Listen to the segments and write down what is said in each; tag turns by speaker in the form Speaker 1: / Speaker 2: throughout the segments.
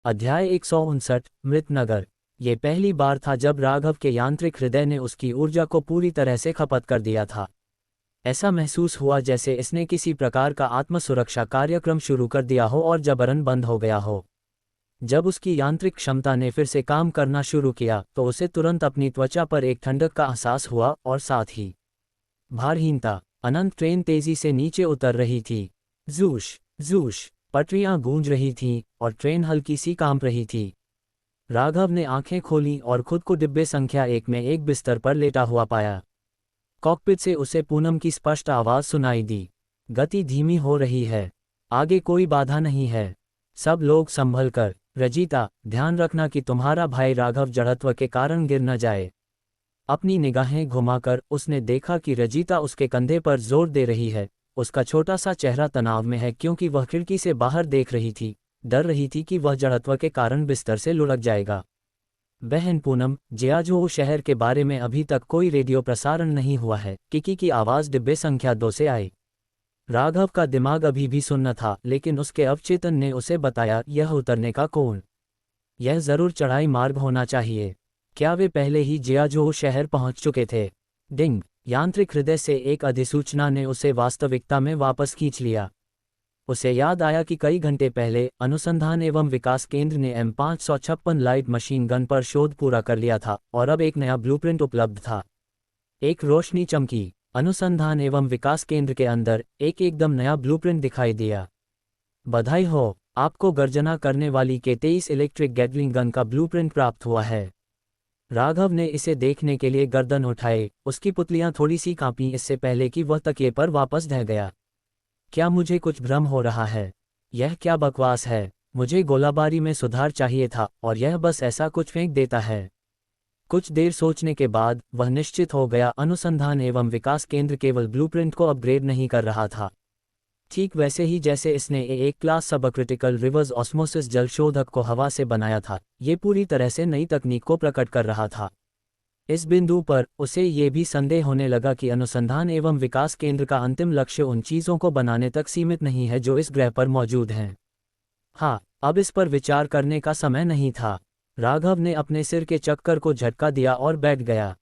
Speaker 1: अध्याय 159 मृतनगर। ये पहली बार था जब राघव के यांत्रिक हृदय ने उसकी ऊर्जा को पूरी तरह से खपत कर दिया था। ऐसा महसूस हुआ जैसे इसने किसी प्रकार का आत्मसुरक्षा कार्यक्रम शुरू कर दिया हो और जबरन बंद हो गया हो। जब उसकी यांत्रिक क्षमता ने फिर से काम करना शुरू किया तो उसे तुरंत अपनी त्वचा पर एक ठंडक का एहसास हुआ और साथ ही भारहीनता। अनंत ट्रेन तेजी से नीचे उतर रही थी। जूश जूश पटरियां गूंज रही थीं और ट्रेन हल्की सी कांप रही थी। राघव ने आंखें खोलीं और खुद को डिब्बे संख्या 1 में एक बिस्तर पर लेटा हुआ पाया। कॉकपिट से उसे पूनम की स्पष्ट आवाज सुनाई दी। गति धीमी हो रही है, आगे कोई बाधा नहीं है, सब लोग संभल कर। रजिता, ध्यान रखना कि तुम्हारा भाई राघव जड़त्व के कारण गिर न जाए। अपनी निगाहें घुमाकर उसने देखा कि रजिता उसके कंधे पर जोर दे रही है। उसका छोटा सा चेहरा तनाव में है क्योंकि वह खिड़की से बाहर देख रही थी, डर रही थी कि वह जड़त्व के कारण बिस्तर से लुढ़क जाएगा। बहन पूनम, जियाजू शहर के बारे में अभी तक कोई रेडियो प्रसारण नहीं हुआ है। किकी की आवाज़ डिब्बे संख्या 2 से आई। राघव का दिमाग अभी भी सुन्न था, लेकिन उसके अवचेतन ने उसे बताया यह उतरने का कोण। यह जरूर चढ़ाई मार्ग होना चाहिए। क्या वे पहले ही जियाजू शहर पहुंच चुके थे? डिंग! यांत्रिक हृदय से एक अधिसूचना ने उसे वास्तविकता में वापस खींच लिया। उसे याद आया कि कई घंटे पहले अनुसंधान एवं विकास केंद्र ने M556 लाइट मशीन गन पर शोध पूरा कर लिया था और अब एक नया ब्लूप्रिंट उपलब्ध था। एक रोशनी चमकी। अनुसंधान एवं विकास केंद्र के अंदर एक एकदम नया ब्लूप्रिंट दिखाई दिया। बधाई हो, आपको गर्जना करने वाली K23 इलेक्ट्रिक गैटलिंग गन का ब्लूप्रिंट प्राप्त हुआ है। राघव ने इसे देखने के लिए गर्दन उठाई। उसकी पुतलियां थोड़ी सी कांपीं इससे पहले कि वह तकिए पर वापस ढह गया। क्या मुझे कुछ भ्रम हो रहा है? यह क्या बकवास है? मुझे गोलाबारी में सुधार चाहिए था और यह बस ऐसा कुछ फेंक देता है। कुछ देर सोचने के बाद वह निश्चित हो गया, अनुसंधान एवं विकास केंद्र केवल ब्लूप्रिंट को अपग्रेड नहीं कर रहा था। ठीक वैसे ही जैसे इसने एक क्लास सबक्रिटिकल रिवर्स ऑस्मोसिस जल शोधक को हवा से बनाया था, ये पूरी तरह से नई तकनीक को प्रकट कर रहा था। इस बिंदु पर उसे ये भी संदेह होने लगा कि अनुसंधान एवं विकास केंद्र का अंतिम लक्ष्य उन चीज़ों को बनाने तक सीमित नहीं है जो इस ग्रह पर मौजूद हैं। हाँ, अब इस पर विचार करने का समय नहीं था। राघव ने अपने सिर के चक्कर को झटका दिया और बैठ गया।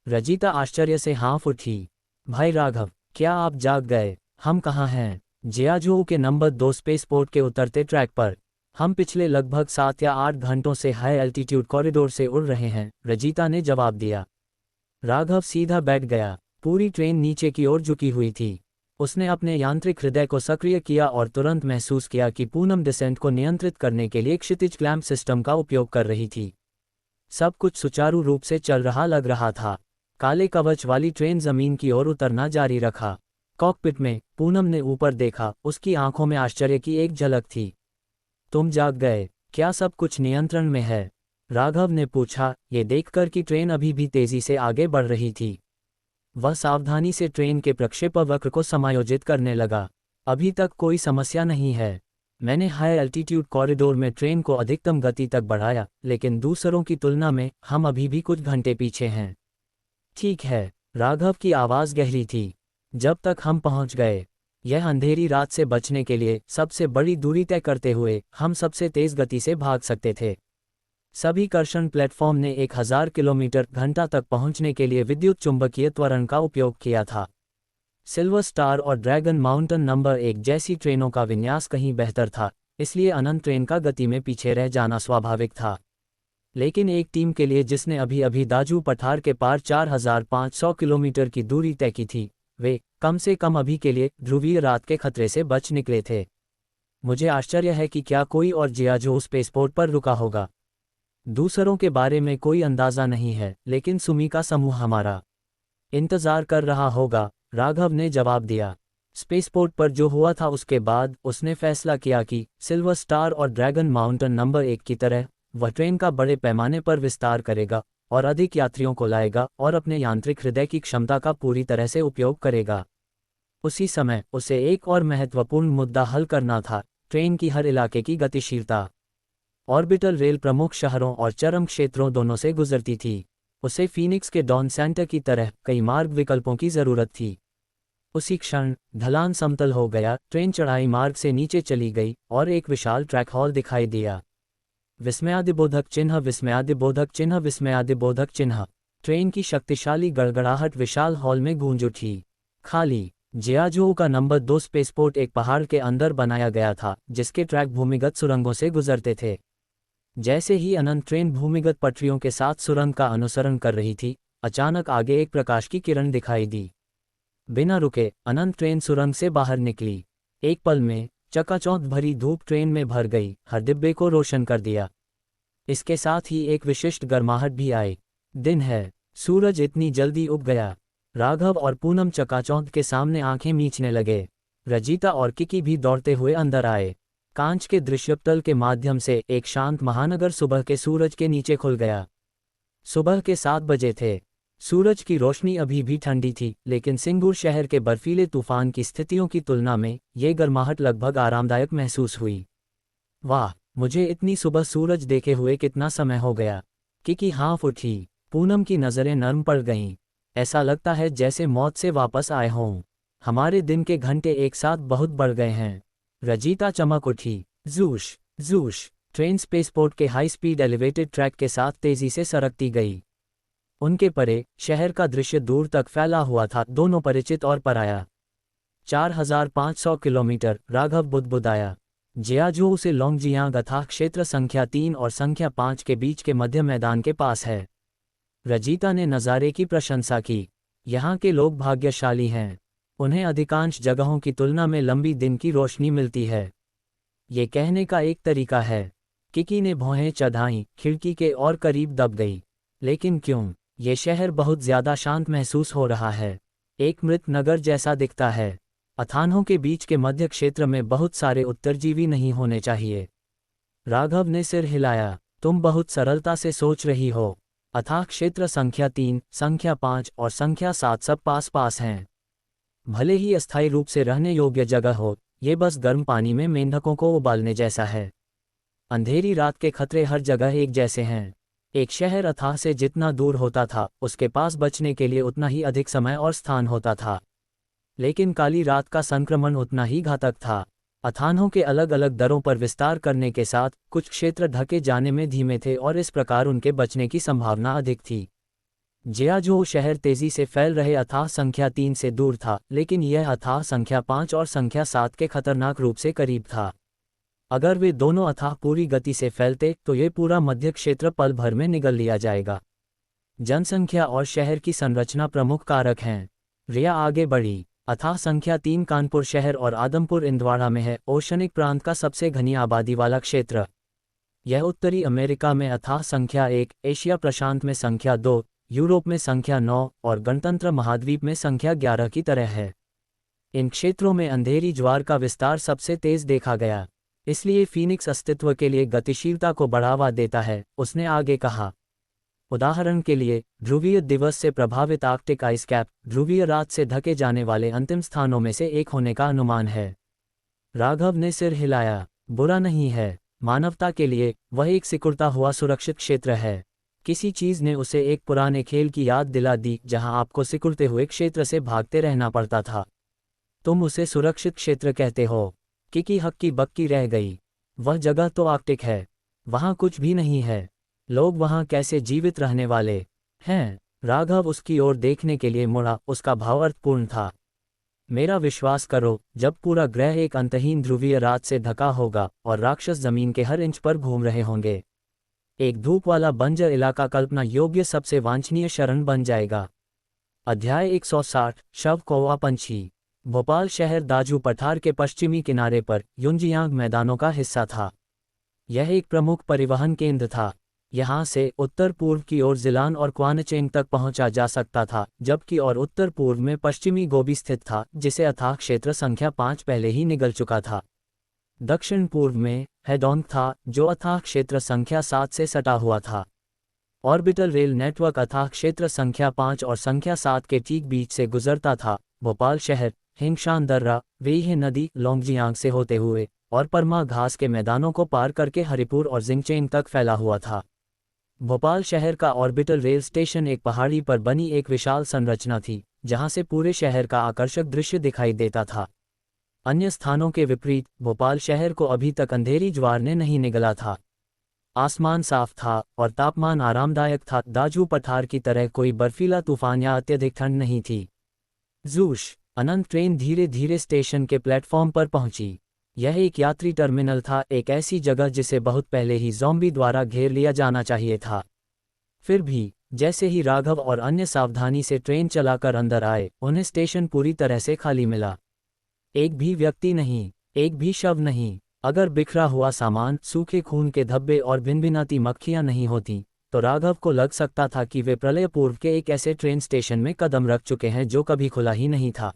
Speaker 1: रजिता आश्चर्य से हाँफ उठी। भाई राघव, क्या आप जाग गए? हम कहाँ हैं? जियाजू के नंबर 2 स्पेसपोर्ट के उतरते ट्रैक पर। हम पिछले लगभग 7 या 8 घंटों से हाई एल्टीट्यूड कॉरिडोर से उड़ रहे हैं, रजिता ने जवाब दिया। राघव सीधा बैठ गया। पूरी ट्रेन नीचे की ओर झुकी हुई थी। उसने अपने यांत्रिक हृदय को सक्रिय किया और तुरंत महसूस किया कि पूनम डिसेंट को नियंत्रित करने के लिए क्षितिज क्लैंप सिस्टम का उपयोग कर रही थी। सब कुछ सुचारू रूप से चल रहा लग रहा था। काले कवच वाली ट्रेन जमीन की ओर उतरना जारी रखा। कॉकपिट में पूनम ने ऊपर देखा। उसकी आंखों में आश्चर्य की एक झलक थी। तुम जाग गए? क्या सब कुछ नियंत्रण में है? राघव ने पूछा, ये देखकर कि ट्रेन अभी भी तेजी से आगे बढ़ रही थी। वह सावधानी से ट्रेन के प्रक्षेपवक्र को समायोजित करने लगा। अभी तक कोई समस्या नहीं है। मैंने हाई एल्टीट्यूड कॉरिडोर में ट्रेन को अधिकतम गति तक बढ़ाया, लेकिन दूसरों की तुलना में हम अभी भी कुछ घंटे पीछे हैं। ठीक है, राघव की आवाज़ गहरी थी। जब तक हम पहुंच गए। यह अंधेरी रात से बचने के लिए सबसे बड़ी दूरी तय करते हुए हम सबसे तेज गति से भाग सकते थे। सभी कर्षण प्लेटफॉर्म ने 1000 किलोमीटर घंटा तक पहुंचने के लिए विद्युत चुंबकीय त्वरण का उपयोग किया था। सिल्वर स्टार और ड्रैगन माउंटेन नंबर 1 जैसी ट्रेनों का विन्यास कहीं बेहतर था, इसलिए अनंत ट्रेन का गति में पीछे रह जाना स्वाभाविक था। लेकिन एक टीम के लिए जिसने अभी अभी दाजू पठार के पार 4500 किलोमीटर की दूरी तय की थी, वे कम से कम अभी के लिए ध्रुवीय रात के खतरे से बच निकले थे। मुझे आश्चर्य है कि क्या कोई और जियाजू स्पेसपोर्ट पर रुका होगा। दूसरों के बारे में कोई अंदाज़ा नहीं है, लेकिन सुमी का समूह हमारा इंतज़ार कर रहा होगा, राघव ने जवाब दिया। स्पेसपोर्ट पर जो हुआ था उसके बाद उसने फैसला किया कि सिल्वर स्टार और ड्रैगन माउंटेन नंबर 1 की तरह वह ट्रेन का बड़े पैमाने पर विस्तार करेगा और अधिक यात्रियों को लाएगा और अपने यांत्रिक हृदय की क्षमता का पूरी तरह से उपयोग करेगा। उसी समय उसे एक और महत्वपूर्ण मुद्दा हल करना था, ट्रेन की हर इलाके की गतिशीलता। ऑर्बिटल रेल प्रमुख शहरों और चरम क्षेत्रों दोनों से गुजरती थी। उसे फीनिक्स के डॉन सेंटर की तरह कई मार्ग विकल्पों की ज़रूरत थी। उसी क्षण ढलान समतल हो गया, ट्रेन चढ़ाई मार्ग से नीचे चली गई और एक विशाल ट्रैक हॉल दिखाई दिया। विस्मयादिबोधक चिन्ह, विस्मयादिबोधक चिन्ह, विस्मयादिबोधक चिन्ह। ट्रेन की शक्तिशाली गड़गड़ाहट विशाल हॉल में गूंज उठी। खाली। जियाजू का नंबर 2 स्पेसपोर्ट एक पहाड़ के अंदर बनाया गया था, जिसके ट्रैक भूमिगत सुरंगों से गुजरते थे। जैसे ही अनंत ट्रेन भूमिगत पटरियों के साथ सुरंग का अनुसरण कर रही थी, अचानक आगे एक प्रकाश की किरण दिखाई दी। बिना रुके अनंत ट्रेन सुरंग से बाहर निकली। एक पल में चकाचौंध भरी धूप ट्रेन में भर गई, हर डिब्बे को रोशन कर दिया। इसके साथ ही एक विशिष्ट गर्माहट भी आई। दिन है, सूरज इतनी जल्दी उग गया। राघव और पूनम चकाचौंध के सामने आंखें मीचने लगे। रजीता और किकी भी दौड़ते हुए अंदर आए। कांच के दृश्यपटल के माध्यम से एक शांत महानगर सुबह के सूरज के नीचे खुल गया। सुबह के 7 बजे थे। सूरज की रोशनी अभी भी ठंडी थी, लेकिन सिंगूर शहर के बर्फीले तूफान की स्थितियों की तुलना में ये गर्माहट लगभग आरामदायक महसूस हुई। वाह, मुझे इतनी सुबह सूरज देखे हुए कितना समय हो गया। किकी हाँफ उठी। पूनम की नज़रें नर्म पड़ गईं। ऐसा लगता है जैसे मौत से वापस आए हों। हमारे दिन के घंटे एक साथ बहुत बढ़ गए हैं। रजीता चमक उठी। जूश जूश। ट्रेन स्पेसपोर्ट के हाई स्पीड एलिवेटेड ट्रैक के साथ तेजी से सरकती गई। उनके परे शहर का दृश्य दूर तक फैला हुआ था, दोनों परिचित और पराया। 4500 किलोमीटर, राघव बुदबुदाया। जियाजू से लोंगजियांग अथाह क्षेत्र संख्या 3 और संख्या 5 के बीच के मध्य मैदान के पास है। रजीता ने नज़ारे की प्रशंसा की। यहाँ के लोग भाग्यशाली हैं। उन्हें अधिकांश जगहों की तुलना में लंबी दिन की रोशनी मिलती है। ये कहने का एक तरीका है। किकी ने भौहें चढ़ाईं, खिड़की के और करीब दब गई। लेकिन क्यों? ये शहर बहुत ज़्यादा शांत महसूस हो रहा है। एक मृत नगर जैसा दिखता है। अथानों के बीच के मध्य क्षेत्र में बहुत सारे उत्तरजीवी नहीं होने चाहिए। राघव ने सिर हिलाया। तुम बहुत सरलता से सोच रही हो। अथाह क्षेत्र संख्या 3, संख्या 5 और संख्या 7 सब पास पास हैं। भले ही अस्थायी रूप से रहने योग्य जगह हो, ये बस गर्म पानी में मेंढकों को उबालने जैसा है। अंधेरी रात के खतरे हर जगह एक जैसे हैं। एक शहर अथाह से जितना दूर होता था, उसके पास बचने के लिए उतना ही अधिक समय और स्थान होता था। लेकिन काली रात का संक्रमण उतना ही घातक था। अथानों के अलग अलग दरों पर विस्तार करने के साथ कुछ क्षेत्र ढके जाने में धीमे थे और इस प्रकार उनके बचने की संभावना अधिक थी। जियाजू शहर तेजी से फैल रहे अथाह संख्या 3 से दूर था, लेकिन यह अथाह संख्या 5 और संख्या 7 के खतरनाक रूप से करीब था। अगर वे दोनों अथाह पूरी गति से फैलते तो ये पूरा मध्य क्षेत्र पल भर में निगल लिया जाएगा। जनसंख्या और शहर की संरचना प्रमुख कारक हैं। रिया आगे बढ़ी। अथाह संख्या 3 कानपुर शहर और आदमपुर इंदवाड़ा में है, ओशनिक प्रांत का सबसे घनी आबादी वाला क्षेत्र। यह उत्तरी अमेरिका में अथाह संख्या 1, एशिया प्रशांत में संख्या 2, यूरोप में संख्या 9 और गणतंत्र महाद्वीप में संख्या 11 की तरह है। इन क्षेत्रों में अंधेरी ज्वार का विस्तार सबसे तेज देखा गया, इसलिए फीनिक्स अस्तित्व के लिए गतिशीलता को बढ़ावा देता है, उसने आगे कहा। उदाहरण के लिए, ध्रुवीय दिवस से प्रभावित आर्कटिक आइस कैप ध्रुवीय रात से ढके जाने वाले अंतिम स्थानों में से एक होने का अनुमान है। राघव ने सिर हिलाया। बुरा नहीं है। मानवता के लिए वह एक सिकुड़ता हुआ सुरक्षित क्षेत्र है। किसी चीज़ ने उसे एक पुराने खेल की याद दिला दी जहां आपको सिकुड़ते हुए क्षेत्र से भागते रहना पड़ता था। तुम उसे सुरक्षित क्षेत्र कहते हो। किकी हक्की बक्की रह गई। वह जगह तो आर्कटिक है, वहां कुछ भी नहीं है। लोग वहां कैसे जीवित रहने वाले हैं? राघव उसकी ओर देखने के लिए मुड़ा, उसका भाव अर्थपूर्ण था। मेरा विश्वास करो, जब पूरा ग्रह एक अंतहीन ध्रुवीय रात से ढका होगा और राक्षस जमीन के हर इंच पर घूम रहे होंगे, एक धूप वाला बंजर इलाका कल्पना योग्य सबसे वांछनीय शरण बन जाएगा। अध्याय 160 शव कौवा पंछी। भोपाल शहर दाजू पठार के पश्चिमी किनारे पर युंजियांग मैदानों का हिस्सा था। यह एक प्रमुख परिवहन केंद्र था। यहाँ से उत्तर पूर्व की ओर जिलान और क्वानचेंग तक पहुंचा जा सकता था, जबकि और उत्तर पूर्व में पश्चिमी गोबी स्थित था, जिसे अथाह क्षेत्र संख्या 5 पहले ही निगल चुका था। दक्षिण पूर्व में हेडोंग था, जो अथाह क्षेत्र संख्या 7 से सटा हुआ था। ऑर्बिटल रेल नेटवर्क अथाह क्षेत्र संख्या 5 और संख्या 7 के ठीक बीच से गुजरता था। भोपाल शहर हिंगशान दर्रा, वेइहे नदी, लोंगजियांग से होते हुए और परमा घास के मैदानों को पार करके हरिपुर और जिंगचेंग तक फैला हुआ था। भोपाल शहर का ऑर्बिटल रेल स्टेशन एक पहाड़ी पर बनी एक विशाल संरचना थी, जहां से पूरे शहर का आकर्षक दृश्य दिखाई देता था। अन्य स्थानों के विपरीत भोपाल शहर को अभी तक अंधेरी ज्वार ने नहीं निगला था। आसमान साफ था और तापमान आरामदायक था। दाजू पठार की तरह कोई बर्फीला तूफान या अत्यधिक ठंड नहीं थी। जूश अनंत ट्रेन धीरे धीरे स्टेशन के प्लेटफॉर्म पर पहुंची। यह एक यात्री टर्मिनल था, एक ऐसी जगह जिसे बहुत पहले ही ज़ॉम्बी द्वारा घेर लिया जाना चाहिए था। फिर भी जैसे ही राघव और अन्य सावधानी से ट्रेन चलाकर अंदर आए, उन्हें स्टेशन पूरी तरह से खाली मिला। एक भी व्यक्ति नहीं, एक भी शव नहीं। अगर बिखरा हुआ सामान, सूखे खून के धब्बे और भिनभिनाती मक्खियां नहीं होती, तो राघव को लग सकता था कि वे प्रलय पूर्व के एक ऐसे ट्रेन स्टेशन में कदम रख चुके हैं जो कभी खुला ही नहीं था।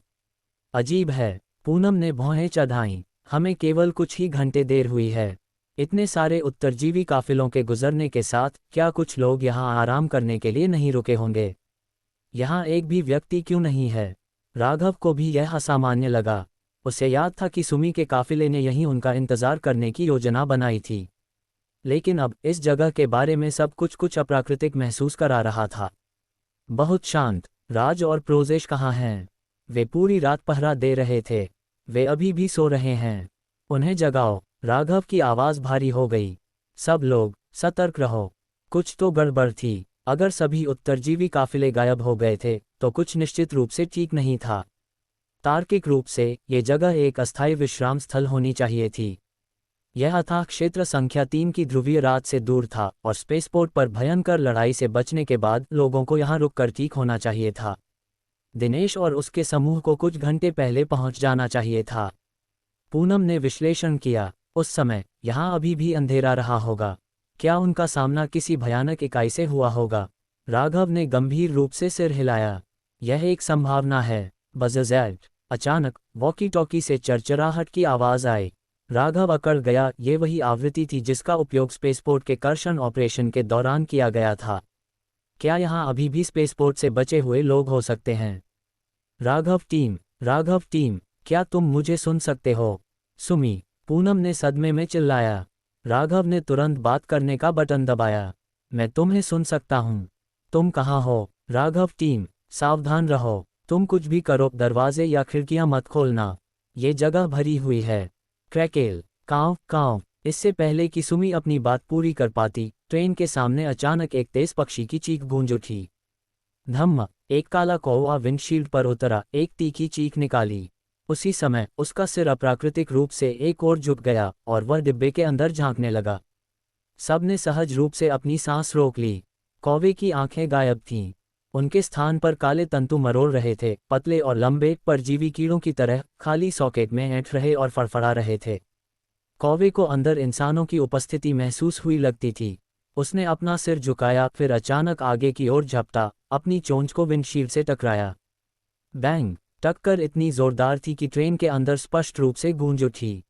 Speaker 1: अजीब है, पूनम ने भौहें चढ़ाईं। हमें केवल कुछ ही घंटे देर हुई है। इतने सारे उत्तरजीवी काफिलों के गुजरने के साथ क्या कुछ लोग यहाँ आराम करने के लिए नहीं रुके होंगे? यहाँ एक भी व्यक्ति क्यों नहीं है? राघव को भी यह असामान्य लगा। उसे याद था कि सुमी के काफिले ने यहीं उनका इंतजार करने की योजना बनाई थी। लेकिन अब इस जगह के बारे में सब कुछ अप्राकृतिक महसूस करा रहा था। बहुत शांत। राज और प्रोजेश कहाँ हैं? वे पूरी रात पहरा दे रहे थे। वे अभी भी सो रहे हैं। उन्हें जगाओ। राघव की आवाज़ भारी हो गई। सब लोग सतर्क रहो। कुछ तो गड़बड़ थी। अगर सभी उत्तरजीवी काफिले गायब हो गए थे तो कुछ निश्चित रूप से ठीक नहीं था। तार्किक रूप से ये जगह एक अस्थायी विश्राम स्थल होनी चाहिए थी। यह अथाह क्षेत्र संख्या 3 की ध्रुवीय रात से दूर था और स्पेसपोर्ट पर भयंकर लड़ाई से बचने के बाद लोगों को यहाँ रुककर ठीक होना चाहिए था। दिनेश और उसके समूह को कुछ घंटे पहले पहुंच जाना चाहिए था। पूनम ने विश्लेषण किया। उस समय यहाँ अभी भी अंधेरा रहा होगा। क्या उनका सामना किसी भयानक इकाई से हुआ होगा? राघव ने गंभीर रूप से सिर हिलाया। यह एक संभावना है। बज़ज़ैट। अचानक वॉकी टॉकी से चरचराहट की आवाज़ आई। राघव अकड़ गया। ये वही आवृत्ति थी जिसका उपयोग स्पेसपोर्ट के कर्षण ऑपरेशन के दौरान किया गया था। क्या यहाँ अभी भी स्पेसपोर्ट से बचे हुए लोग हो सकते हैं? राघव टीम, क्या तुम मुझे सुन सकते हो? सुमी, पूनम ने सदमे में चिल्लाया। राघव ने तुरंत बात करने का बटन दबाया। मैं तुम्हें सुन सकता हूँ। तुम कहाँ हो? राघव टीम, सावधान रहो। तुम कुछ भी करो, दरवाजे या खिड़कियां मत खोलना। ये जगह भरी हुई है। क्रैकेल, कांव कांव। इससे पहले कि सुमी अपनी बात पूरी कर पाती, ट्रेन के सामने अचानक एक तेज पक्षी की चीख गूंज उठी। धम्म। एक काला कौवा विंडशील्ड पर उतरा, एक तीखी चीख निकाली। उसी समय उसका सिर अप्राकृतिक रूप से एक ओर झुक गया और वह डिब्बे के अंदर झांकने लगा। सबने सहज रूप से अपनी सांस रोक ली। कौवे की आंखें गायब थीं। उनके स्थान पर काले तंतु मरोड़ रहे थे, पतले और लंबे, परजीवी कीड़ों की तरह खाली सॉकेट में ऐंठ रहे और फड़फड़ा रहे थे। कौवे को अंदर इंसानों की उपस्थिति महसूस हुई लगती थी। उसने अपना सिर झुकाया, फिर अचानक आगे की ओर झपटा, अपनी चोंच को विंडशील्ड से टकराया। बैंग। टक्कर इतनी जोरदार थी कि ट्रेन के अंदर स्पष्ट रूप से गूंज उठी।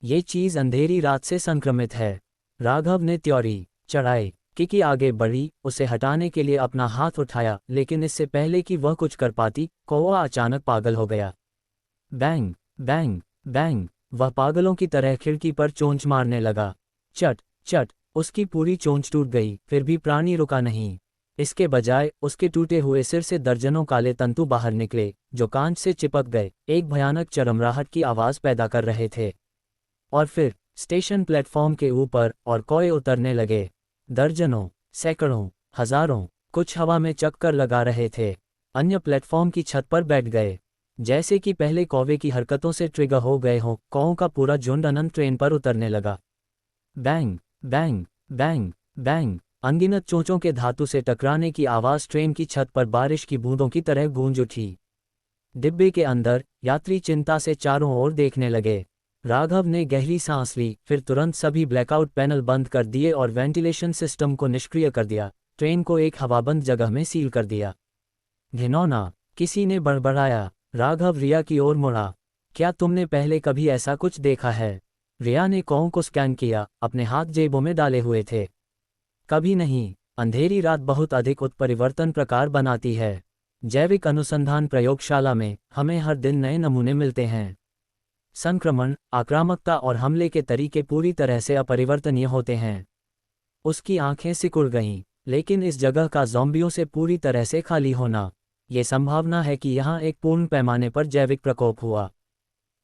Speaker 1: ये चीज़ अंधेरी रात से संक्रमित है। राघव ने त्योरी चढ़ाई। किकी आगे बढ़ी, उसे हटाने के लिए अपना हाथ उठाया, लेकिन इससे पहले कि वह कुछ कर पाती, कौवा अचानक पागल हो गया। Bang bang bang. वह पागलों की तरह खिड़की पर चोंच मारने लगा। चट चट। उसकी पूरी चोंच टूट गई, फिर भी प्राणी रुका नहीं। इसके बजाय उसके टूटे हुए सिर से दर्जनों काले तंतु बाहर निकले, जो कांच से चिपक गए, एक भयानक चरमराहट की आवाज़ पैदा कर रहे थे। और फिर स्टेशन प्लेटफॉर्म के ऊपर और कौए उतरने लगे। दर्जनों, सैकड़ों, हजारों। कुछ हवा में चक्कर लगा रहे थे, अन्य प्लेटफॉर्म की छत पर बैठ गए। जैसे कि पहले कौवे की हरकतों से ट्रिगर हो गए हों, कौओं का पूरा झुंड अनंत ट्रेन पर उतरने लगा। Bang bang bang bang. अनगिनत चोंचों के धातु से टकराने की आवाज़ ट्रेन की छत पर बारिश की बूंदों की तरह गूंज उठी। डिब्बे के अंदर यात्री चिंता से चारों ओर देखने लगे। राघव ने गहरी सांस ली, फिर तुरंत सभी ब्लैकआउट पैनल बंद कर दिए और वेंटिलेशन सिस्टम को निष्क्रिय कर दिया। ट्रेन को एक हवाबंद जगह में सील कर दिया। घिनौना, किसी ने बड़बड़ाया। राघव रिया की ओर मुड़ा। क्या तुमने पहले कभी ऐसा कुछ देखा है? रिया ने कौओं को स्कैन किया, अपने हाथ जेबों में डाले हुए थे। कभी नहीं। अंधेरी रात बहुत अधिक उत्परिवर्तन प्रकार बनाती है। जैविक अनुसंधान प्रयोगशाला में हमें हर दिन नए नमूने मिलते हैं। संक्रमण, आक्रामकता और हमले के तरीके पूरी तरह से अपरिवर्तनीय होते हैं। उसकी आंखें सिकुड़ गईं। लेकिन इस जगह का ज़ॉम्बियों से पूरी तरह से खाली होना, ये संभावना है कि यहाँ एक पूर्ण पैमाने पर जैविक प्रकोप हुआ।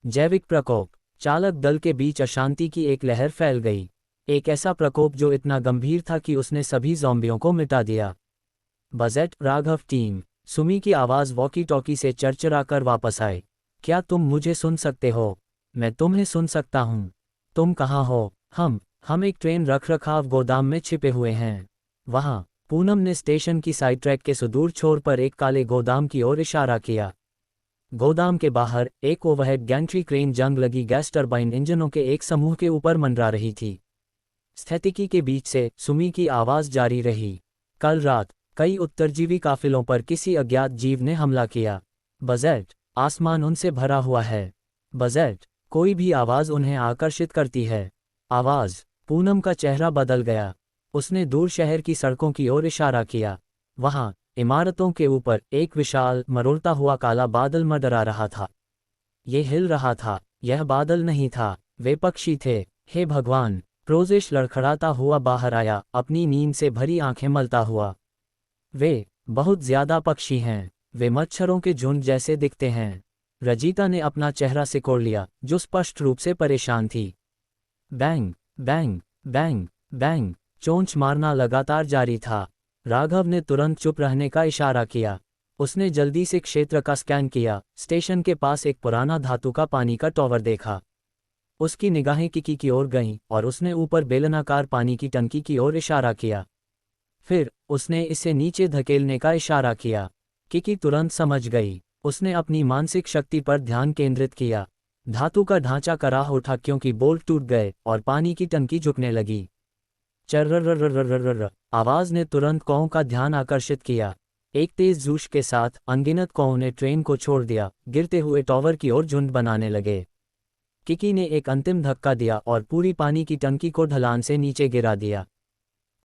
Speaker 1: जैविक प्रकोप। चालक दल के बीच अशांति की एक लहर फैल गई। एक ऐसा प्रकोप जो इतना गंभीर था कि उसने सभी ज़ॉम्बियों को मिटा दिया। Budget, Raghav team. सुमी की आवाज़ वॉकी टॉकी से चरचरा कर वापस आई। क्या तुम मुझे सुन सकते हो? मैं तुम्हें सुन सकता हूँ। तुम कहाँ हो? हम एक ट्रेन रखरखाव गोदाम में छिपे हुए हैं। वहाँ। पूनम ने स्टेशन की साइड ट्रैक के सुदूर छोर पर एक काले गोदाम की ओर इशारा किया। गोदाम के बाहर एक ओवरहेड गैंट्री क्रेन जंग लगी गैस टरबाइन इंजनों के एक समूह के ऊपर मंडरा रही थी। स्थितिकी के बीच से सुमी की आवाज़ जारी रही। कल रात कई उत्तरजीवी काफिलों पर किसी अज्ञात जीव ने हमला किया। बज़ेट, आसमान उनसे भरा हुआ है। बज़ेट, कोई भी आवाज़ उन्हें आकर्षित करती है। आवाज़। पूनम का चेहरा बदल गया। उसने दूर शहर की सड़कों की ओर इशारा किया। वहाँ इमारतों के ऊपर एक विशाल मरोड़ता हुआ काला बादल मंडरा रहा था। ये हिल रहा था। यह बादल नहीं था, वे पक्षी थे। हे भगवान! प्रोजेश लड़खड़ाता हुआ बाहर आया, अपनी नींद से भरी आंखें मलता हुआ। वे बहुत ज्यादा पक्षी हैं। वे मच्छरों के झुंड जैसे दिखते हैं। रजीता ने अपना चेहरा सिकोड़ लिया, जो स्पष्ट रूप से परेशान थी। Bang bang bang bang. चोंच मारना लगातार जारी था। राघव ने तुरंत चुप रहने का इशारा किया। उसने जल्दी से क्षेत्र का स्कैन किया। स्टेशन के पास एक पुराना धातु का पानी का टॉवर देखा। उसकी निगाहें किकी की ओर गईं और उसने ऊपर बेलनाकार पानी की टंकी की ओर इशारा किया। फिर उसने इसे नीचे धकेलने का इशारा किया। किकी तुरंत समझ गई। उसने अपनी मानसिक शक्ति पर ध्यान केंद्रित किया। धातु का ढांचा कराह उठा क्योंकि बोल्ट टूट गए और पानी की टंकी झुकने लगी। चर्रर्रर्रर्रर्रर्र। आवाज़ ने तुरंत कौओं का ध्यान आकर्षित किया। एक तेज जोश के साथ अनगिनत कौओं ने ट्रेन को छोड़ दिया, गिरते हुए टॉवर की ओर झुंड बनाने लगे। किकी ने एक अंतिम धक्का दिया और पूरी पानी की टंकी को ढलान से नीचे गिरा दिया।